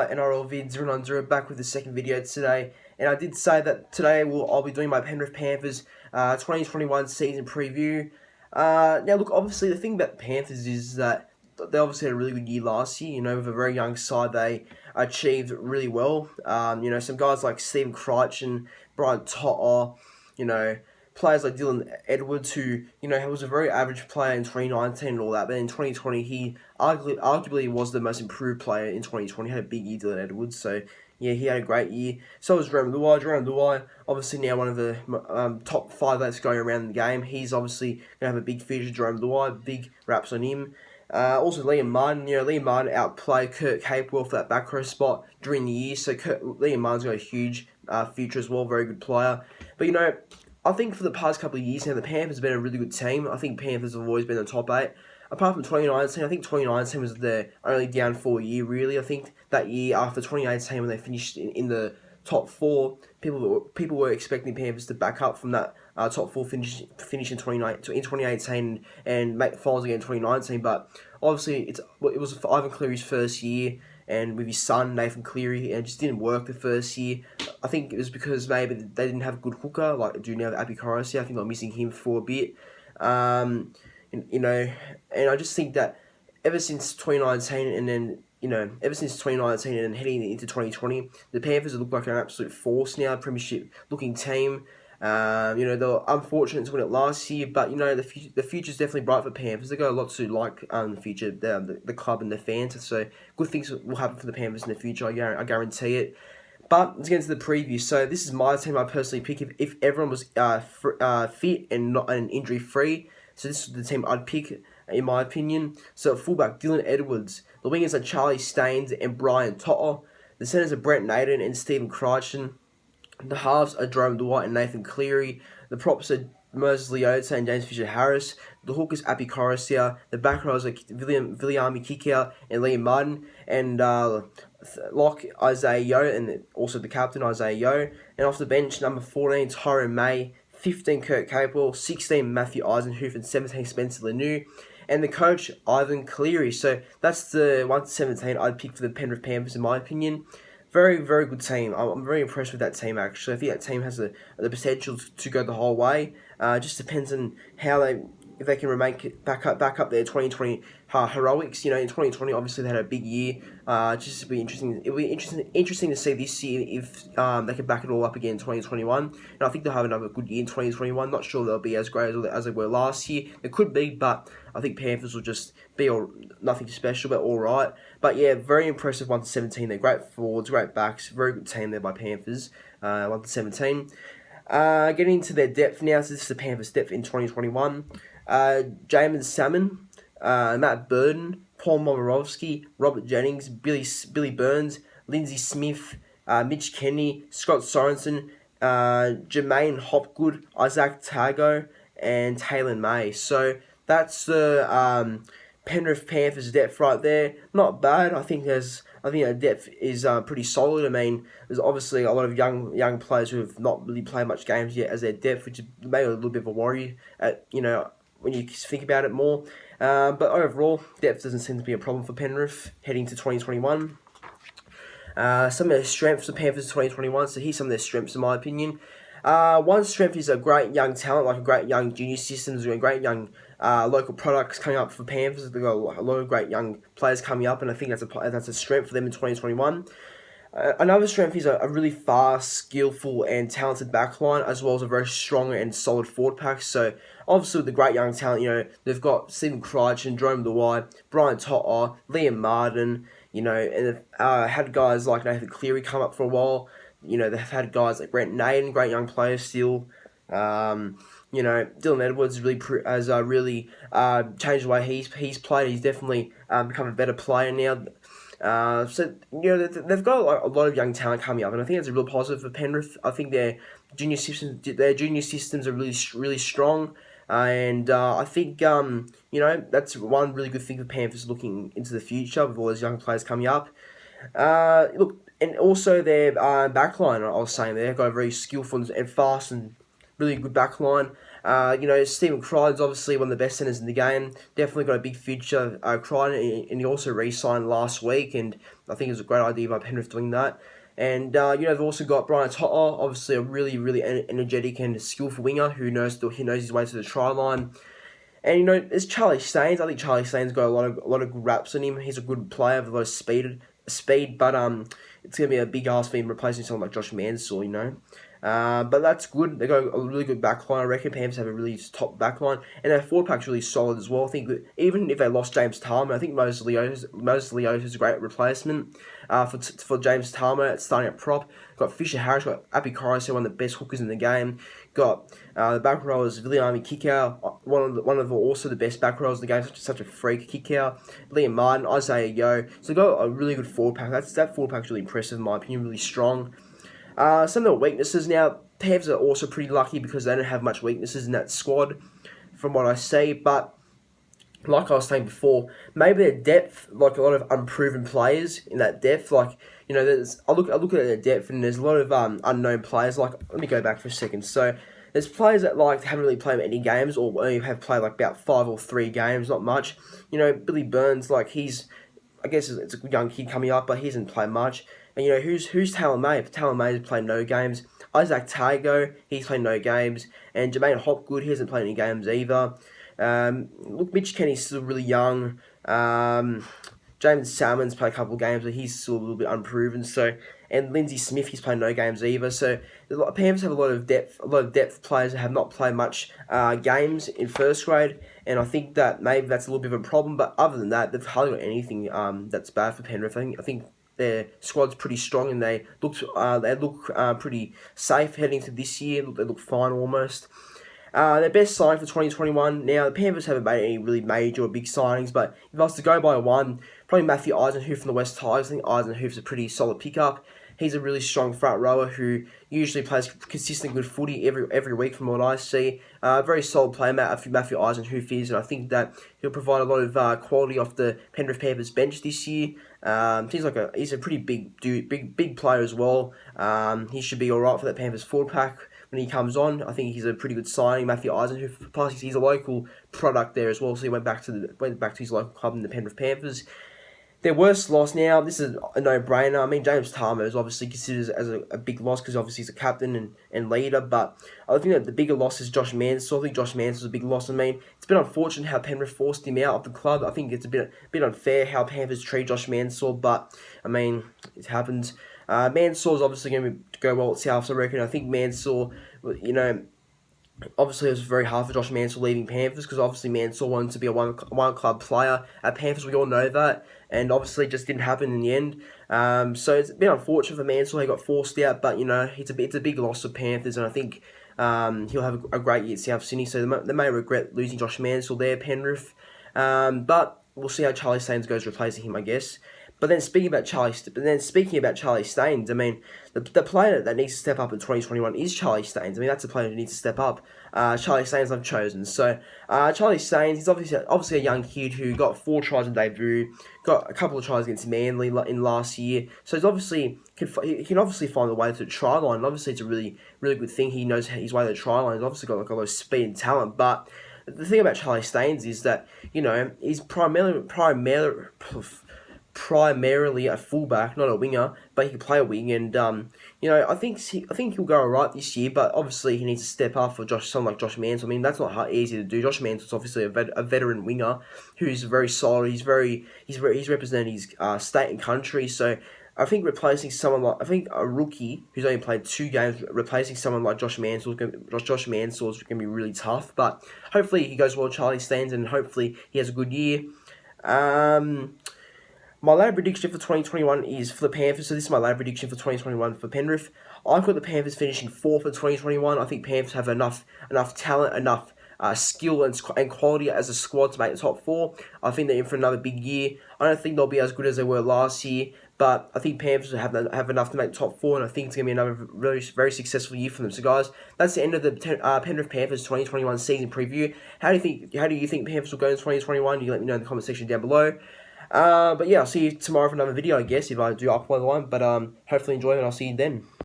NRL vid 090 back with the second video today, and I did say that today I'll be doing my Penrith Panthers 2021 season preview. Now look, obviously the thing about the Panthers is that they obviously had a really good year last year. You know, with a very young side, they achieved really well. You know, some guys like Stephen Kreid and Brian To'o, you know, players like Dylan Edwards, who, you know, was a very average player in 2019 and all that, but in 2020 he arguably was the most improved player in 2020. He had a big year, Dylan Edwards, so yeah, he had a great year. So was Jerome Luai, obviously now one of the top 5 that's going around in the game. He's obviously going to have a big future, Jerome Luai, big raps on him. Also Liam Martin, Liam Martin outplayed Kurt Capewell for that back row spot during the year, so Liam Martin's got a huge future as well, very good player. But you know, I think for the past couple of years now, the Panthers have been a really good team. I think Panthers have always been in the top 8. Apart from 2019, I think 2019 was their only downfall year, really. I think that year after 2018, when they finished in the top 4, people were expecting Panthers to back up from that top 4 finish in 2018 and make the finals again in 2019. But obviously, it was Ivan Cleary's first year, and with his son, Nathan Cleary, and it just didn't work the first year. I think it was because maybe they didn't have a good hooker, like they do now with Api Korosi. I think they're missing him for a bit. You know, and I just think that ever since 2019 and then, you know, ever since 2019 and then heading into 2020, the Panthers look like an absolute force now, premiership-looking team. You know, they were unfortunate to win it last year, but, you know, the future's definitely bright for Panthers. They've got a lot to like in the future, the club and the fans, so good things will happen for the Panthers in the future, I guarantee it. But let's get into the preview. So this is my team I personally pick if everyone was fit and not injury-free. So this is the team I'd pick, in my opinion. So at fullback, Dylan Edwards. The wingers are Charlie Staines and Brian To'o. The centers are Brent Naden and Stephen Crichton. The halves are Jerome Dwight and Nathan Cleary. The props are Moses Leota and James Fisher-Harris. The hookers, Api Korosi. The back rows are Viliami Kikau and Liam Martin. And lock, Isaiah Yeo, and also the captain, Isaiah Yeo. And off the bench, number 14, Tyrone May. 15, Kurt Capewell. 16, Matthew Eisenhuth. And 17, Spencer Leniu. And the coach, Ivan Cleary. So that's the 1-17 I'd pick for the Penrith Panthers, in my opinion. Very, very good team. I'm very impressed with that team, actually. I think that team has the potential to go the whole way. Just depends on how if they can back up their 2020 heroics. You know, in 2020, obviously they had a big year. Just be interesting. It'll be interesting to see this year if they can back it all up again in 2021. And I think they'll have another good year in 2021. Not sure they'll be as great as they were last year. It could be, but I think Panthers will just be nothing special, but all right. But yeah, very impressive 1-17. They're great forwards, great backs, very good team there by Panthers. 1-17. Getting into their depth now. So this is the Panthers' depth in 2021. Jamin Salmon, Matt Burton, Paul Momirovski, Robert Jennings, Billy Burns, Lindsay Smith, Mitch Kenny, Scott Sorensen, Jermaine Hopgood, Isaac Tago, and Taylor May. So that's the Penrith Panthers depth right there. Not bad. I think our depth is pretty solid. I mean, there's obviously a lot of young players who have not really played much games yet as their depth, which is maybe a little bit of a worry. You know, when you think about it more. But overall, depth doesn't seem to be a problem for Penrith heading to 2021. Some of their strengths for Panthers 2021. So here's some of their strengths, in my opinion. One strength is a great young talent, like a great young junior systems and great young local products coming up for Panthers. They've got a lot of great young players coming up, and I think that's a strength for them in 2021. Another strength is a really fast, skillful, and talented backline, as well as a very strong and solid forward pack. So, obviously, with the great young talent, you know, they've got Stephen Crouch and Jerome Luai, Brian To'o, Liam Martin, you know, and they've had guys like Nathan Cleary come up for a while. You know, they've had guys like Brent Naden, great young players still. You know, Dylan Edwards has really changed the way he's played. He's definitely become a better player now. So, you know, they've got a lot of young talent coming up, and I think that's a real positive for Penrith. I think their junior systems are really strong, and I think, you know, that's one really good thing for Panthers looking into the future with all those young players coming up. Look, and also their backline, I was saying, they've got a very skillful and fast and really good backline. Stephen Kreid's obviously one of the best centers in the game. Definitely got a big future. Kreid, and he also re-signed last week, and I think it was a great idea by Penrith doing that. And they've also got Brian To'o, obviously a really, really energetic and skillful winger who knows his way to the try line. And there's Charlie Staines. I think Charlie Staines got a lot of good raps on him. He's a good player with a lot of speed, but it's gonna be a big ask for him replacing someone like Josh Mansell. But that's good. They got a really good backline. I reckon Panthers have a really top backline, and their forward pack's really solid as well. I think that even if they lost James Talma, I think Moses Leota is a great replacement for James Talma at starting at prop. Got Fisher Harris, got Api Koroso, one of the best hookers in the game. Got the back rowers Viliami Kikau, one of also the best back rowers in the game, such a freak Kikau. Liam Martin, Isaiah Yeo. So they got a really good forward pack. That forward pack's really impressive in my opinion, really strong. Some of the weaknesses now, Panthers are also pretty lucky because they don't have much weaknesses in that squad, from what I see. But like I was saying before, maybe their depth, like a lot of unproven players in that depth, I look at their depth and there's a lot of unknown players. Like, let me go back for a second. So there's players that haven't really played any games, or only have played about 5 or 3 games, not much. Billy Burns, I guess it's a young kid coming up, but he hasn't played much. And who's Talon May? Talon May has played no games. Isaac Tago, he's played no games. And Jermaine Hopgood, he hasn't played any games either. Mitch Kenny's still really young. James Salmon's played a couple of games, but he's still a little bit unproven. And Lindsay Smith, he's played no games either. So Panthers have a lot of depth players that have not played much games in first grade, and I think that maybe that's a little bit of a problem. But other than that, they've hardly got anything that's bad for Penrith. I think their squad's pretty strong, and they look pretty safe heading to this year. They look fine almost. Their best sign for 2021. Now, the Panthers haven't made any really major or big signings, but if I was to go by one, probably Matthew Eisenhuth from the West Tigers. I think Eisenhuth's a pretty solid pickup. He's a really strong front rower who usually plays consistent good footy every week from what I see. Very solid player, Matthew Eisenhuth is, and I think that he'll provide a lot of quality off the Penrith Panthers bench this year. He's a pretty big player as well. He should be alright for that Panthers forward pack when he comes on. I think he's a pretty good signing, Matthew Eisenhuth. Plus, he's a local product there as well, so he went back to his local club in the Penrith Panthers. Their worst loss now, this is a no-brainer. I mean, James Talma is obviously considered as a big loss because obviously he's a captain and leader, but I think that the bigger loss is Josh Mansell. I think Josh Mansell's a big loss. I mean, it's been unfortunate how Penrith forced him out of the club. I think it's a bit unfair how Panthers treat Josh Mansell, but, I mean, it happens. Mansell's obviously going to go well at South, so I reckon. I think Mansell, obviously, it was very hard for Josh Mansell leaving Panthers because obviously Mansell wanted to be a one club player at Panthers. We all know that, and obviously it just didn't happen in the end. So it's been unfortunate for Mansell. He got forced out, but it's a big loss for Panthers, and I think he'll have a great year at South Sydney. So they may regret losing Josh Mansell there, Penrith. But we'll see how Charlie Staines goes replacing him, I guess. But then speaking about Charlie Staines, I mean, the player that needs to step up in 2021 is Charlie Staines. I mean, that's a player who needs to step up. Charlie Staines I've chosen. So Charlie Staines, he's obviously a young kid who got 4 tries in debut, got a couple of tries against Manly in last year. So he can obviously find a way to the try line. And obviously, it's a really, really good thing. He knows his way to the try line. He's obviously got a lot of speed and talent. But the thing about Charlie Staines is that he's primarily a fullback, not a winger, but he can play a wing, and I think he'll go alright this year. But obviously, he needs to step up for someone like Josh Mansell. I mean, that's not easy to do. Josh Mansell's obviously a veteran winger who's very solid. He's represented his state and country. So I think replacing someone like a rookie who's only played 2 games, replacing someone like Josh Mansell is going to be really tough. But hopefully, he goes well, Charlie Staines, and hopefully he has a good year. My ladder prediction for 2021 is for the Panthers. So this is my ladder prediction for 2021 for Penrith. I've got the Panthers finishing 4th in 2021. I think Panthers have enough talent, enough skill and quality as a squad to make the top 4. I think they're in for another big year. I don't think they'll be as good as they were last year, but I think Panthers have enough to make the top 4, and I think it's going to be another very, very successful year for them. So guys, that's the end of the Penrith Panthers 2021 season preview. How do you think Panthers will go in 2021? You can let me know in the comment section down below. But yeah, I'll see you tomorrow for another video, I guess, if I do upload one. But hopefully enjoy it, and I'll see you then.